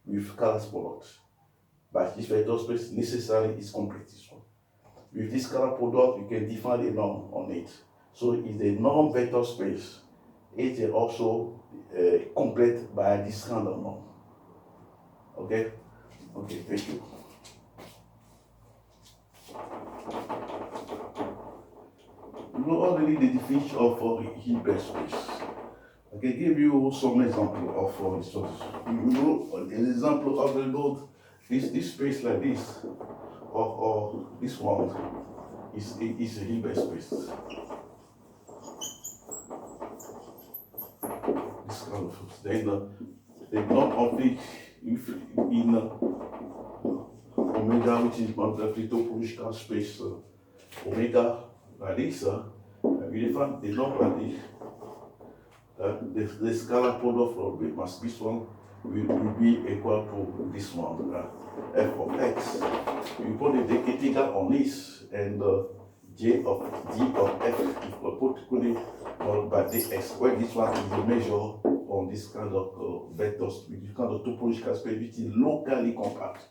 with scalar product. But this vector space necessarily is complete this one. With this scalar product, you can define a norm on it. So it's a norm vector space. It is also complete by this kind of norm. Okay? Okay, thank you. You know already the definition of Hilbert space. I can give you some example of this. You know, an example of the load, this space like this, or this one, is a Hilbert space. This kind of then the norm of it in omega, which is the topological space omega like this, we define the norm like this. The scalar product of mass this one will be equal to this one, f of x. You put the integral on this, and j of d of f is particularly called by dx, where this one is the measure on this kind of vectors, which is kind of topological space, which is locally compact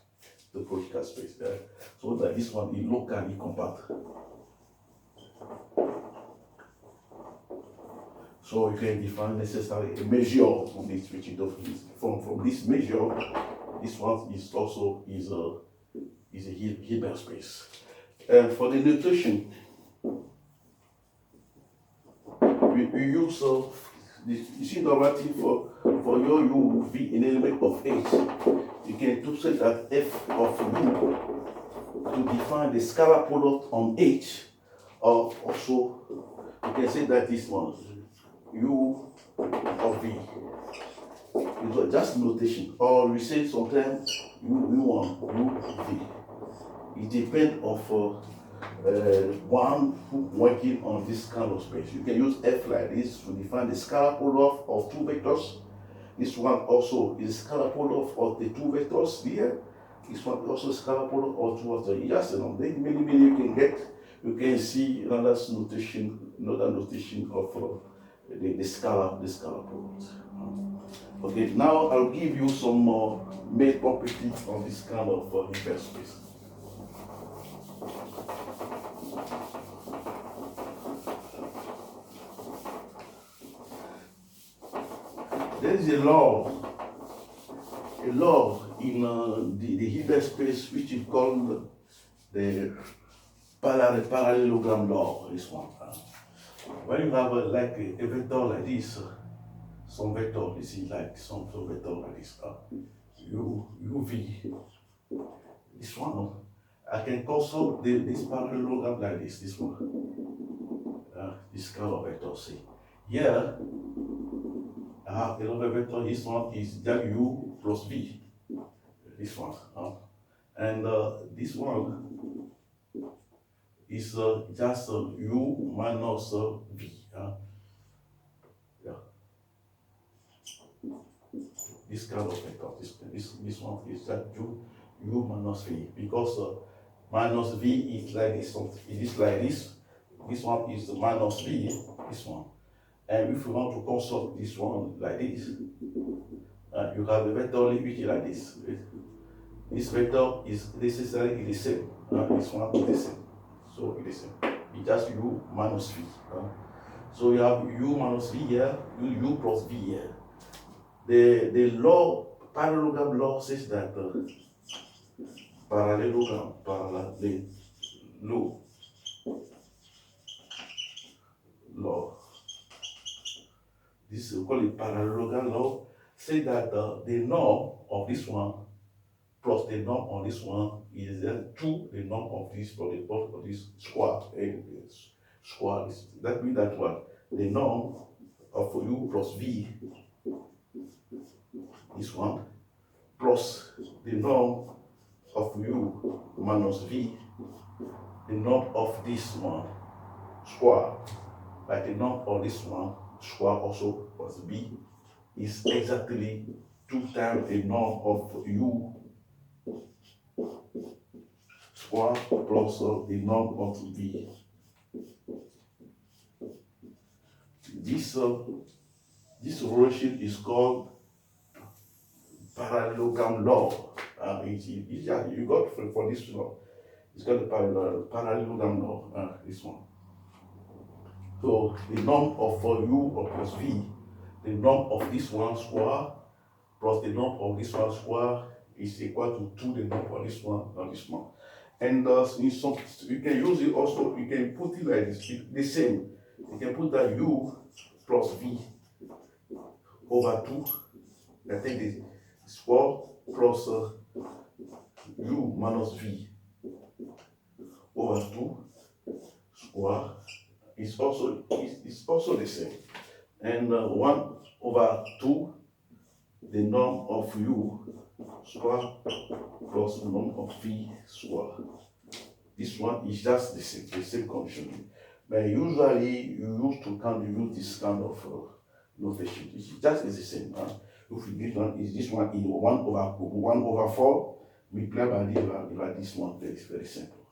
topological space. So that this one is locally compact. So you can define necessarily a measure from this, which is from this measure. This one is also is a Hilbert space. And for the notation, we use you see normally for your u v an element of h. You can say that f of u to define the scalar product on h, or also you can say that this one u of v. It's just notation, or we say sometimes u1 u v. It depends of one working on this kind of space. You can use f like this to define the scalar product of two vectors. This one also is scalar product of the two vectors here. This one also scalar product of two of the yes, many you can get. You can see another notation of the scalar product. Okay, now I'll give you some more main properties on this kind of Hilbert space. There is a law in the Hilbert space which is called the parallelogram law. This one. When you have like a vector like this, some vector, this is like some vector like this, uv, this one, I can consult this parallelogram like this one, this kind of vector. See, here I have another vector. This one is u plus v, this one, and this one is just u minus v. This kind of vector, this one is that u minus v, because minus v is like this, it is like this. This one is the minus v, this one. And if you want to consult this one like this, you have a vector which is like this. This vector is necessarily the same. This one is the same. So it is the same. It's just u minus v. So you have u minus v here, u plus v here. The law, parallelogram law says that parallelogram law, this we call it parallelogram law, say that the norm of this one plus the norm of this one is to the norm of this plus the norm of this square. Square. That means that what? The norm of u plus v, this one, plus the norm of u minus v, the norm of this one square, like the norm of this one square also plus b, is exactly 2 times the norm of u square plus the norm of v. This relation is called parallelogram law. Yeah, you got for this law. It's got the parallelogram law, this one. So the norm of u plus v, the norm of this one square plus the norm of this one square is equal to 2 the norm of this one and this one. And in some, you can use it also, you can put it like this, the same. You can put that u plus v over 2. I take the square plus u minus v over 2 square is also the same. And 1 over 2, the norm of u square plus the norm of v square. This one is just the same condition. But usually you use this kind of notation. It's just the same. If this one is this one in 1 over 4, multiplied by this one, very simple.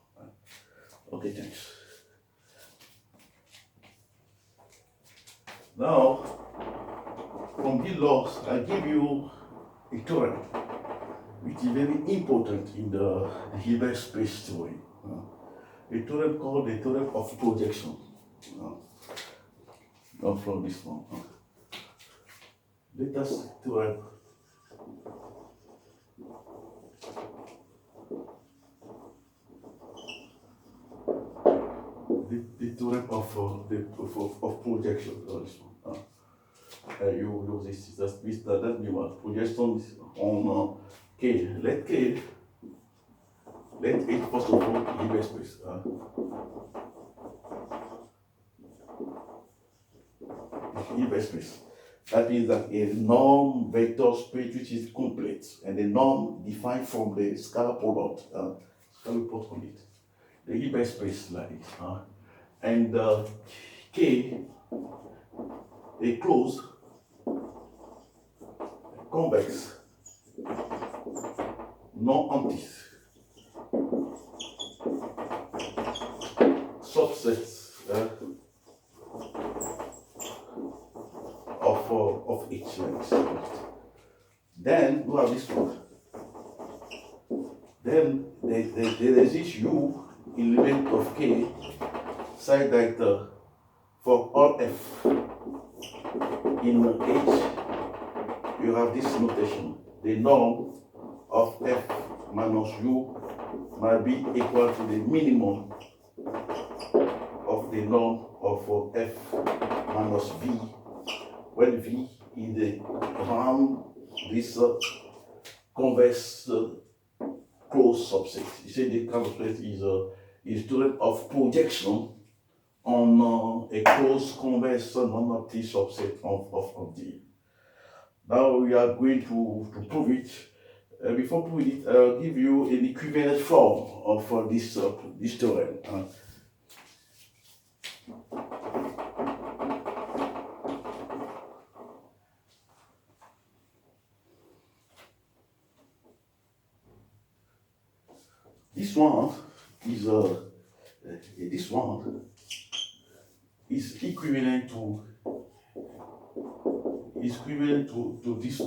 Okay, thanks. Now, from these laws, I give you a theorem which is very important in the Hilbert space theory. A theorem called the theorem of projection. Not from this one. Let us theorem. The theorem of projection. This one. You use this. That means what? Projection on K. Let it first of all Hilbert space. Hilbert space. That means that a norm vector space which is complete, and the norm defined from the scalar product. Shall we put on it? The Hilbert space like this. And K, a closed, convex, non-empty subsets of each length. Then we have this one. Then there exists u element of K such that for all f in H you have this notation. The norm of f minus u might be equal to the minimum of the norm of f minus v, when v is around this convex closed subset. You say the convex is theorem of projection on a closed convex non-empty subset of D. Now we are going to prove it. Before proving it, I'll give you an equivalent form of this theorem. This one is equivalent to these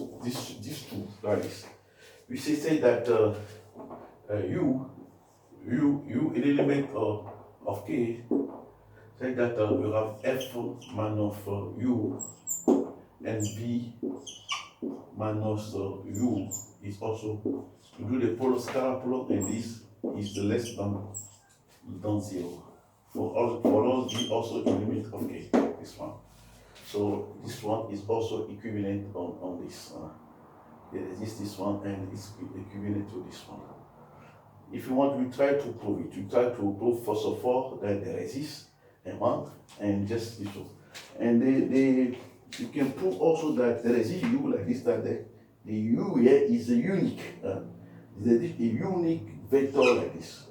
two guys. We say that u an element of K, say that you have f minus u and v minus u is also, to do the scalar product, and this is less than 0. For all v also element of K, this one. So this one is also equivalent on this. There exists this one and it's equivalent to this one. If you want, we try to prove it. We try to prove first of all that there exists a one and just this one. And you can prove also that there exists u like this, that the u here is a unique. A unique vector like this.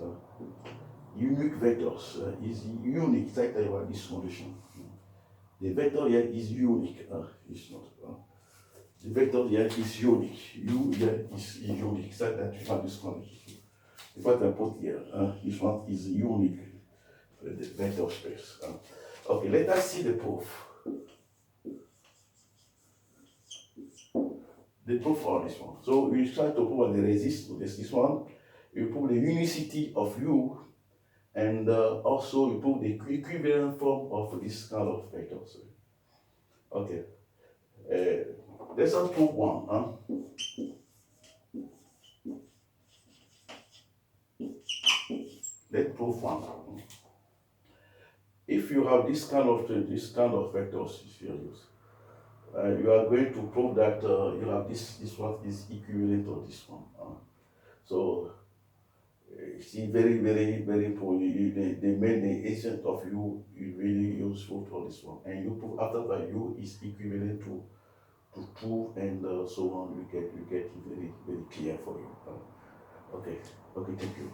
Unique vectors is unique, like this condition. The vector here is unique. It's not. The vector here is unique. U here is unique, such that you have this condition. What I put here, this one is unique, the vector space. Okay, let us see the proof. the proof for this one. So we try to prove the resist to this one. You prove the unicity of U, and also you prove the equivalent form of this kind of vectors. Okay. Let's just prove one. Let's prove one. If you have this kind of vectors, if you use, you are going to prove that you have this one is equivalent to this one. So see, very important. They made the agent of U is really useful for this one, and you prove after that U is equivalent to 2, and so on. You get it very clear for you. Okay, thank you.